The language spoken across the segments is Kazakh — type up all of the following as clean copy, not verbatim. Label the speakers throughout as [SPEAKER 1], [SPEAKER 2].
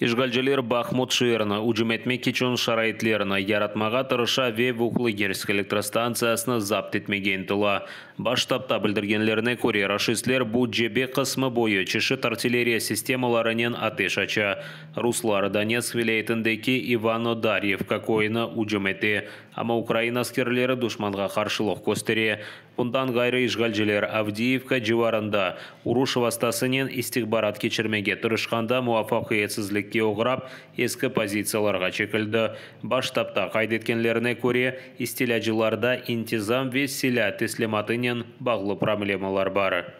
[SPEAKER 1] Ишгалжелер Бахмут шиырны, ұжыметмек кечон шарайтлеріні яратмаға тұрыша ве вуқлы Герск электростанциясыны запт етмеген тұла. Баштапта білдіргенлеріне көре рашистлер бұ жебе қысмы бойы чешіт артиллерия системаларынен атеш ача. Руслары Донецк вилейтіндеки Ивано-Дарьевка койыны ұжыметі, ама Украина аскерлері душманға қаршылық көстере. Бұндан ғайры Ишгалжелер Авдиевка жыварында ұруш вастасынен истихбарат кечірмеге тұрышқанда муафақиетсізлікке оғырап, ескі позицияларға чекілді. Баштапта қайдеткенлеріне көре, истилячыларда интизам вес силя теслематынен бағлы проблемалар бар.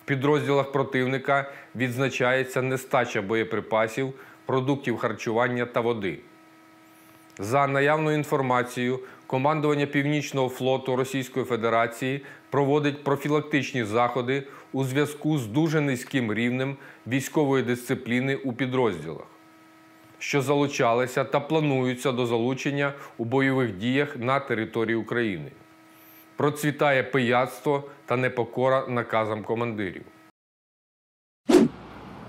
[SPEAKER 2] В підрозділах противника відзначається нестача боєприпасів, продуктів харчування та води. За наявною інформацією, командування Північного флоту Російської Федерації проводить профілактичні заходи у зв'язку з дуже низьким рівнем військової дисципліни у підрозділах, що залучалися та плануються до залучення у бойових діях на території України. Процвітає пияцтво та непокора наказам командирів.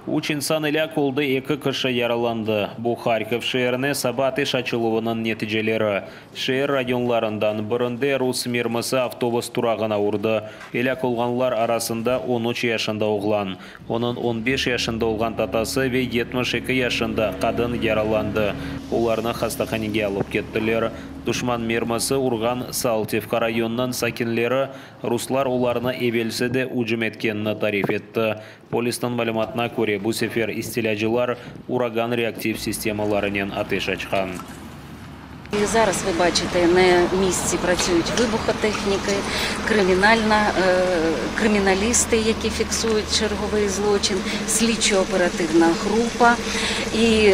[SPEAKER 1] Учинсан иля колды екі кышы яраланды. Бұл Харьков шееріне сабаты шачылуының нетижелері. Шеер районларындан бірінде Рус мермісі автобус тұрағына урды. Иля колғанлар арасында 13 яшында оғлан. Оның 15 яшында олған татасы ве 72 яшында қадын яраланды. Оларны хастаханеге алып кеттілер. Душман мермісі урған Салтевка районынан сакинлері руслар оларны евелсі де ұжым еткенні тариф етті. Полистан мәліматына көре бұл сефер істилячылар ураган реактив системаларынен атеш ачқан.
[SPEAKER 3] І зараз ви бачите, на місці працюють вибухотехніки, криміналісти, які фіксують черговий злочин, слідчо-оперативна група. І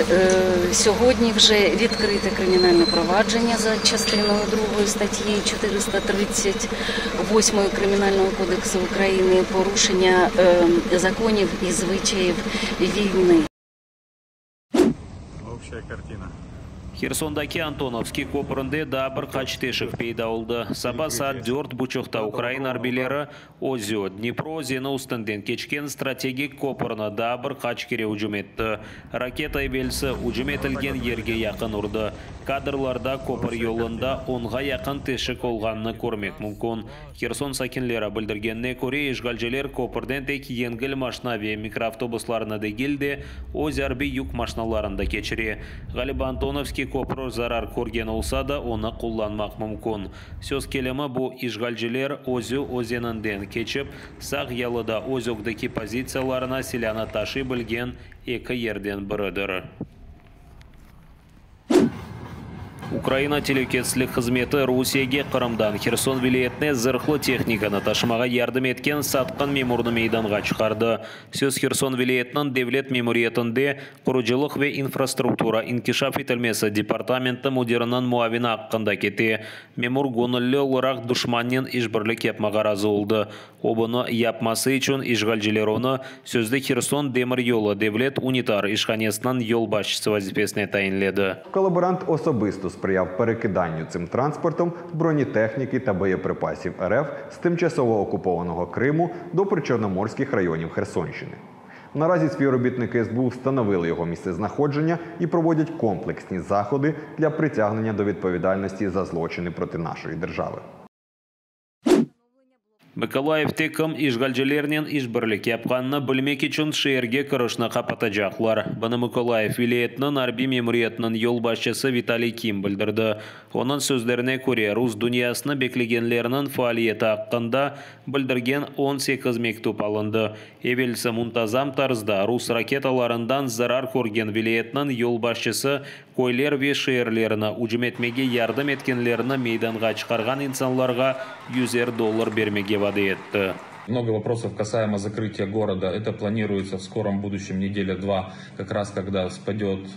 [SPEAKER 3] сьогодні вже відкрите кримінальне провадження за частиною 2 статті 438 Кримінального кодексу України, порушення законів і звичаїв війни.
[SPEAKER 4] Общая картина.
[SPEAKER 1] Херсондаки Антоновский көпірінде да бір қачтешік пейда олды. Саба саат 4:30 Украина арбилері Озио, Днепро, Зені үстінден кечкен стратегик көпіріні да бір қачкере ұжым етті. Ракета евелсі ұжым етілген ерге яқын ұрды. Кадрларда көпір yolында 10-ға яқын тешік олғанны көрмек мүмкін. Херсон сакинлері білдіргенне көре Ишгалжелер көпірден тек енгіл машина ве микроавтобусларына дегілде Озиарби юк машиналарында кечіре. Ғалиба Антоновский көпір зарар көрген олса да оны қолланмақ мүмкін. Сөз келемі бұл Ишгалжелер Озио өзенінден кечіп, сақ ялыда Озиогдaki позицияларына силяны ташы білген екі ерден бірідір. Украина телекетслік қызметі Русияге Қырымдан Херсон вилиетіне зырқлы техниканы ташымаға ярдым еткен сатқын мемурны мейданға шығарды. Сөз Херсон вилиетінің девлет мемуриетінде құрыжылық ве инфраструктура инкишаф етілмесі департаменті мудерінің муавина аққында кете. Мемур гонылы оларақ дұшманнен ішбірлік yapmaға разы олды. Обыны yapması үшін Ишгалжелер оны сөзді Херсон демір yolu девлет унитар ішханесінің yol başçısı вазифесіне тайынледі.
[SPEAKER 5] Колаборант особисто сприяв перекиданню цим транспортом бронетехніки та боєприпасів РФ з тимчасово окупованого Криму до причорноморських районів Херсонщини. Наразі співробітники СБУ встановили його місцезнаходження і проводять комплексні заходи для притягнення до відповідальності за злочини проти нашої держави.
[SPEAKER 1] Миколаев текім Ишгалжелернен ішбірлік япқанны білмек үшін шеерге кірішіні қапатажақлар. Бұны Миколаев вилиетінің арби мемуриетінің ел басшысы Виталий Ким білдірді. Оның сөздеріне көре Рус дүниясыны беклегенлерінің фаалиеті аққында білдірген 18 мектуп алынды. Евелсі мұнтазам тарызда Рус ракеталарынан зарар көрген вилиетінің ел басшысы көйлер ве шеерлеріні ұжыметмеге ярдым еткенлеріні мейданға шығарған инсанларға $100 бермеге вады етті.
[SPEAKER 4] Много вопросов касаемо закрытия города. Это планируется в скором будущем, неделя-два, как раз когда спадет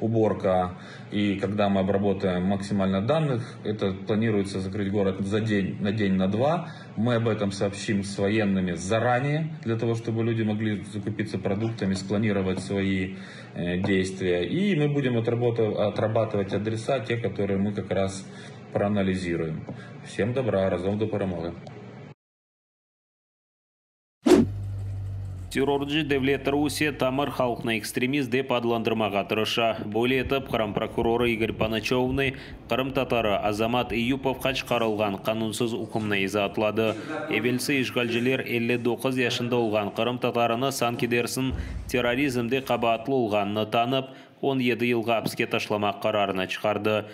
[SPEAKER 4] уборка и когда мы обработаем максимально данных. Это планируется закрыть город на день, на два. Мы об этом сообщим с военными заранее, для того, чтобы люди могли закупиться продуктами, спланировать свои действия. И мы будем отрабатывать адреса, те, которые мы как раз проанализируем. Всем добра, разом до перемоги.
[SPEAKER 1] Террорчы Devlet Русия тамыр халқына экстремист деп адlandырмаға тырыша. Более етіп, Қырым прокуроры Игорь Панычевны, Қырым татары Азамат Июповқа шығарылған қанунсыз үкімні изатлады. Евелсі ишгалжелер 59 яшында олған Қырым татарыны санкедерсін терроризмде қабатлы олғанны танып, 17 yılға әпске ташламақ қарарына шығарды.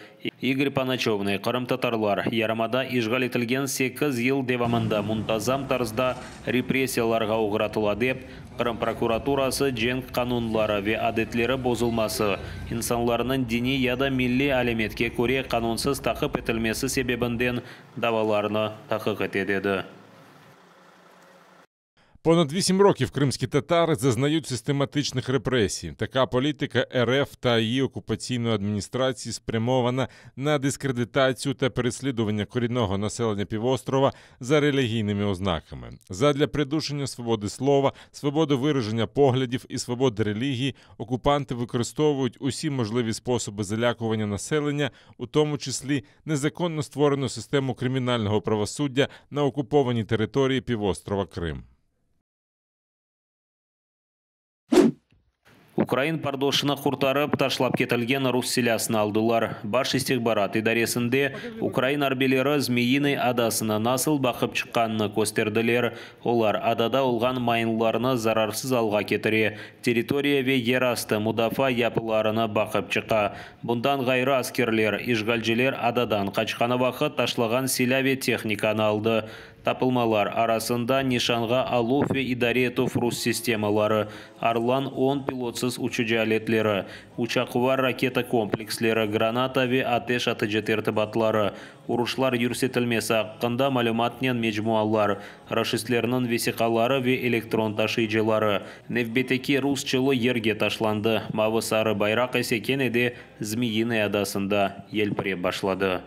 [SPEAKER 1] Игорь Панычевны Қырым татарлар ярамада ишгал етілген 8 yıl девамында мұнтазам тарзда репрессияларға ұғыратыла деп, Қырым прокуратурасы женг қанунлары ве адетлері бозылмасы, инсанларының дини яда милли әлеметке көре қанунсыз тақып етілмесі себебінден даваларını тақық етедеді.
[SPEAKER 6] Понад 8 років кримські татари зазнають систематичних репресій. Така політика РФ та її окупаційної адміністрації спрямована на дискредитацію та переслідування корінного населення півострова за релігійними ознаками. Задля придушення свободи слова, свободи вираження поглядів і свободи релігії окупанти використовують усі можливі способи залякування населення, у тому числі незаконно створену систему кримінального правосуддя на окупованій території півострова Крим.
[SPEAKER 1] Украин пардошына құртарып, ташлап кетілген рус селясын алдылар. Баш истихбарат идаресінде Украин арбелері Змеиный адасына насыл бақып шыққанны көстерділер. Олар адада олған майынларыны зарарсыз алға кетіре, территория ве ерасты мудафа япыларыны бақып шыққа. Бұндан ғайры аскерлер, ишгалжелер ададан қачқаны вақыт ташлаған селяве техниканы алды. Тапылмалар арасында нишанға алу ве идаретов рус системалары, Арлан 10 пилотсыз учуcu aletleri, uçakvar raketa komplekslері, граната ве атеш атыжы тертібатлары, ұрышылар юрсетілмесі аққында малюматнен мечмуаллар, рашистлерінің весиқалары ве электрон ташыйжылары. Невбетеки русчылы ерге ташланды, мавы сары байрақ есекен еде Змеиный адасында елпіре башлады.